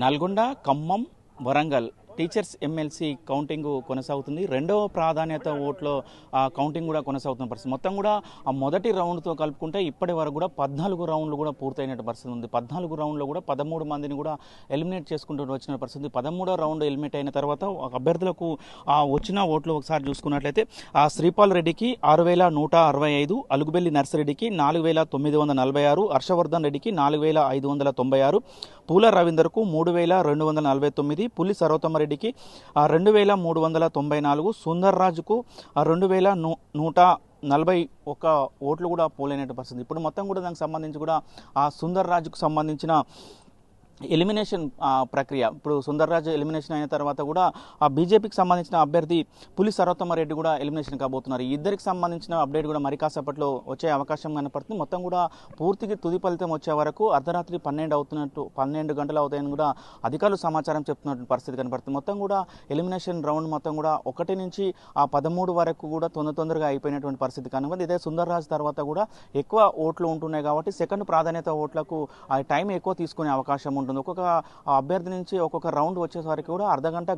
Nalgonda, Khammam, Warangal teachers MLC counting కొనసాగుతుంది. రెండవ ప్రాధాన్యత ఓట్లో కౌంటింగ్ కూడా కొనసాగుతున్న పరిస్థితి. మొత్తం కూడా ఆ మొదటి రౌండ్తో కలుపుకుంటే ఇప్పటి వరకు కూడా 14 రౌండ్లు కూడా పూర్తయిన పరిస్థితి ఉంది. 14 రౌండ్లో కూడా 13 మందిని కూడా ఎలిమినేట్ చేసుకుంటూ వచ్చిన పరిస్థితి. 13వ రౌండ్ ఎలిమినేట్ అయిన తర్వాత అభ్యర్థులకు వచ్చిన ఓట్లు ఒకసారి చూసుకున్నట్లయితే శ్రీపాల్ రెడ్డికి 6,165, అలుగుబెల్లి నర్సిరెడ్డికి 4,946, హర్షవర్ధన్ రెడ్డికి 4,596, పూల రవీందర్కు 3,249, పులి సర్వోత్తమ రెడ్డికి 2,394, సుందర్ రాజుకు 2,141 ఓట్లు కూడా పోలైన పరిస్థితి. ఇప్పుడు మొత్తం కూడా దానికి సంబంధించి కూడా ఆ సుందర్ రాజుకు సంబంధించిన ఎలిమినేషన్ ప్రక్రియ ఇప్పుడు సుందర్రాజు ఎలిమినేషన్ అయిన తర్వాత కూడా ఆ బీజేపీకి సంబంధించిన అభ్యర్థి పులి సర్వోత్తమ రెడ్డి కూడా ఎలిమినేషన్ కాబోతున్నారు. ఈ ఇద్దరికి సంబంధించిన అప్డేట్ కూడా మరి కాసేపట్లో వచ్చే అవకాశం కనపడుతుంది. మొత్తం కూడా పూర్తిగా తుది ఫలితం వచ్చే వరకు అర్ధరాత్రి 12 గంటలు అవుతాయని కూడా అధికారులు సమాచారం చెప్తున్నటువంటి పరిస్థితి కనపడుతుంది. మొత్తం కూడా ఎలిమినేషన్ రౌండ్ మొత్తం కూడా 1 నుంచి 13 వరకు కూడా తొందరగా అయిపోయినటువంటి పరిస్థితి కనుక ఇదే సుందర్రాజు తర్వాత కూడా ఎక్కువ ఓట్లు ఉంటున్నాయి కాబట్టి సెకండ్ ప్రాధాన్యత ఓట్లకు ఆ టైం ఎక్కువ తీసుకునే అవకాశం ఉంటుంది. ఒక్కొక్క అభ్యర్థి నుంచి ఒక్కొక్క రౌండ్ వచ్చేసరికి కూడా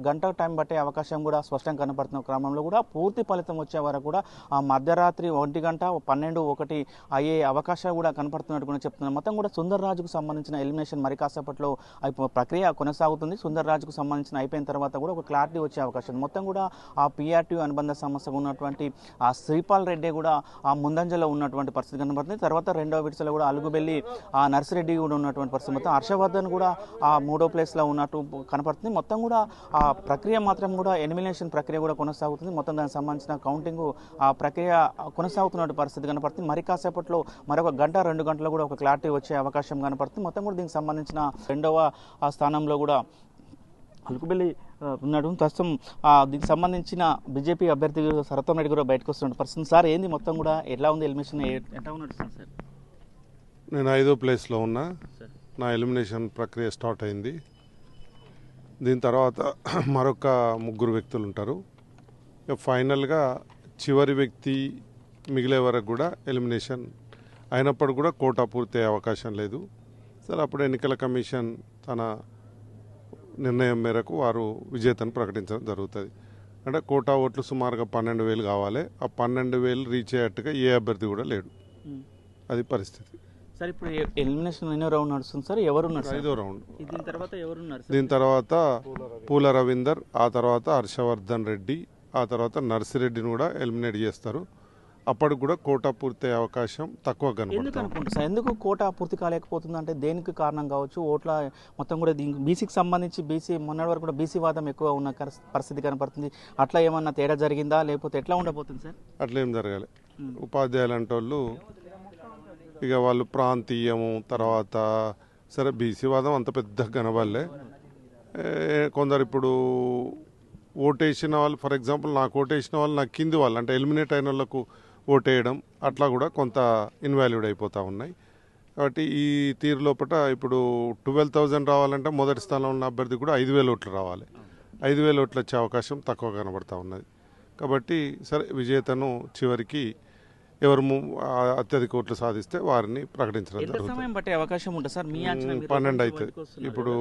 గంట టైం పట్టే అవకాశం కూడా స్పష్టంగా కనపడుతున్న క్రమంలో కూడా పూర్తి ఫలితం వచ్చే వరకు కూడా ఆ మధ్యరాత్రి 1 గంట 12-1 అయ్యే అవకాశాలు కూడా కనపడుతున్నట్టు కూడా చెప్తున్నారు. మొత్తం కూడా సుందర్ రాజుకు సంబంధించిన ఎలిమినేషన్ మరి కాసేపట్లో ప్రక్రియ కొనసాగుతుంది. సుందర్ రాజుకు సంబంధించిన అయిపోయిన తర్వాత కూడా ఒక క్లారిటీ వచ్చే అవకాశం. మొత్తం కూడా ఆ పిఆర్టీ అనుబంధ సమస్యగా ఉన్నటువంటి ఆ శ్రీపాల్ రెడ్డి కూడా ఆ ముందంజలో ఉన్నటువంటి పరిస్థితి కనపడుతుంది. తర్వాత రెండవ విడతలో కూడా అలుగుబెల్లి ఆ నర్సిరెడ్డి కూడా ఉన్నటువంటి పరిస్థితి. మొత్తం హర్షవర్ధన్ కూడా ఆ 3వ ప్లేస్లో ఉన్నట్టు కనపడుతుంది. మొత్తం కూడా ఆ ప్రక్రియ మాత్రం కూడా ఎలిమినేషన్ ప్రక్రియ కూడా కొనసాగుతుంది. మొత్తం దానికి సంబంధించిన కౌంటింగ్ ఆ ప్రక్రియ కొనసాగుతున్నట్టు పరిస్థితి కనపడుతుంది. మరి కాసేపట్లో మరొక 1-2 గంటలు కూడా ఒక క్లారిటీ వచ్చే అవకాశం కనపడుతుంది. మొత్తం కూడా దీనికి సంబంధించిన రెండవ స్థానంలో కూడా అలుగుబెల్లి ఉన్నాడు. ప్రస్తుతం దీనికి సంబంధించిన బీజేపీ అభ్యర్థి సర్వోత్తమ రెడ్డి కూడా బయటకు వస్తున్న పరిస్థితి. సార్ ఏంది మొత్తం కూడా ఎట్లా ఉంది ఎలిమినేషన్ ఎట్లా ఉన్నట్టు సార్? నేను 5వ ప్లేస్లో ఉన్నా. నా ఎలిమినేషన్ ప్రక్రియ స్టార్ట్ అయింది. దీని తర్వాత మరొక 3 వ్యక్తులు ఉంటారు. ఫైనల్గా చివరి వ్యక్తి మిగిలే వరకు కూడా ఎలిమినేషన్ అయినప్పుడు కూడా కోటా పూర్తయ్యే అవకాశం లేదు. సరే, అప్పుడు ఎన్నికల కమిషన్ తన నిర్ణయం మేరకు వారు విజేతను ప్రకటించడం జరుగుతుంది. అంటే కోటా ఓట్లు సుమారుగా 12,000 కావాలి. ఆ 12,000 రీచ్ అయ్యేట్టుగా ఏ అభ్యర్థి కూడా లేడు. అది పరిస్థితి. సార్, ఇప్పుడు ఎలిమినేషన్ ఎన్నో రౌండ్ నడుస్తుంది సార్? ఎవరున్నారు? 5వ రౌండ్. దీని తర్వాత ఎవరున్నారు? దీని తర్వాత పూల రవీందర్, ఆ తర్వాత హర్షవర్ధన్ రెడ్డి, ఆ తర్వాత నర్సిరెడ్డిని కూడా ఎలిమినేట్ చేస్తారు. అప్పటికి కూడా కోటా పూర్తయ్యే అవకాశం తక్కువ కనపడుతుంది. సార్, ఎందుకు కోటా పూర్తి కాలేకపోతుంది అంటే దేనికి కారణం కావచ్చు? ఓట్ల మొత్తం కూడా దీనికి బీసీకి సంబంధించి మొన్నటి వరకు కూడా బీసీ వాదం ఎక్కువ ఉన్న పరిస్థితి కనపడుతుంది. అట్లా ఏమన్నా తేడా జరిగిందా లేకపోతే ఎట్లా ఉండబోతుంది సార్? అట్లా ఏం జరగాలి. ఉపాధ్యాయులు అంటే ఇక వాళ్ళు ప్రాంతీయము తర్వాత సరే బీసీ వాదం అంత పెద్ద కనబడలే. కొందరు ఇప్పుడు ఓటేసిన వాళ్ళు, ఫర్ ఎగ్జాంపుల్ నాకు ఓటేసిన వాళ్ళు నాకు కింది వాళ్ళు అంటే ఎలిమినేట్ అయిన వాళ్ళకు ఓటేయడం అట్లా కూడా కొంత ఇన్వాల్యూడ్ అయిపోతూ ఉన్నాయి. కాబట్టి ఈ తీరు లోపల ఇప్పుడు 12,000 రావాలంటే మొదటి స్థానంలో ఉన్న అభ్యర్థి కూడా 5,000 ఓట్లు రావాలి. 5,000 ఓట్లు వచ్చే అవకాశం తక్కువ కనబడతా ఉన్నది. కాబట్టి సరే, విజేతను చివరికి ఎవరు అత్యధిక ఓట్లు సాధిస్తే వారిని ప్రకటించడం జరుగుతుంది. 12 అవుతుంది. ఇప్పుడు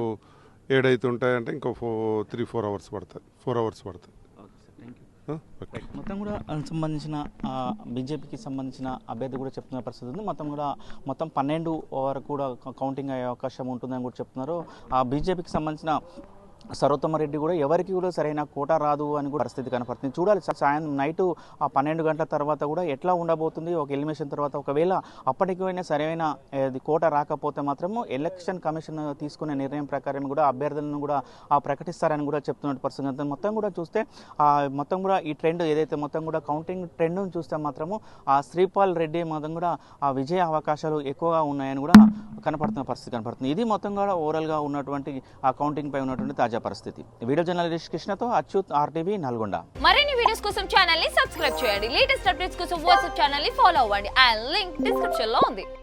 7 అయితే ఉంటాయంటే ఇంకో 3-4 అవర్స్ పడుతుంది. 4 అవర్స్ పడుతుంది. మొత్తం కూడా సంబంధించిన బీజేపీకి సంబంధించిన అభ్యర్థి కూడా చెప్తున్న పరిస్థితి ఉంది. మొత్తం 12 వరకు కూడా కౌంటింగ్ అయ్యే అవకాశం ఉంటుందని కూడా చెప్తున్నారు. ఆ బీజేపీకి సంబంధించిన సర్వోత్తమ రెడ్డి కూడా ఎవరికి కూడా సరైన కోటా రాదు అని కూడా పరిస్థితి కనపడుతుంది. చూడాలి సాయం నైటు ఆ 12 గంటల తర్వాత కూడా ఎట్లా ఉండబోతుంది. ఒక ఎలిమినేషన్ తర్వాత ఒకవేళ అప్పటికైనా సరైన కోటా రాకపోతే మాత్రము ఎలక్షన్ కమిషన్ తీసుకునే నిర్ణయం ప్రకారం కూడా అభ్యర్థులను కూడా ప్రకటిస్తారని కూడా చెప్తున్న పరిస్థితి. మొత్తం కూడా చూస్తే మొత్తం కూడా ఈ ట్రెండ్ ఏదైతే మొత్తం కూడా కౌంటింగ్ ట్రెండ్ను చూస్తే మాత్రము ఆ శ్రీపాల్ రెడ్డి మొత్తం కూడా ఆ విజయ అవకాశాలు ఎక్కువగా ఉన్నాయని కూడా కనపడుతున్న పరిస్థితి కనపడుతుంది. ఇది మొత్తం కూడా ఓవరాల్గా ఉన్నటువంటి ఆ కౌంటింగ్ పై ఉన్నటువంటి తాజా పరిస్థితి. వీడియో జర్నలిస్ట్ కృష్ణతో అచ్యుత్, RTV నల్గొండ. మరిన్ని వీడియోస్ కోసం ఛానల్ ని సబ్స్క్రైబ్ చేయండి. లేటెస్ట్ అప్డేట్స్ కోసం వాట్సాప్ ఛానల్ ని ఫాలో అవ్వండి. ఆ లింక్ డిస్క్రిప్షన్ లో ఉంది.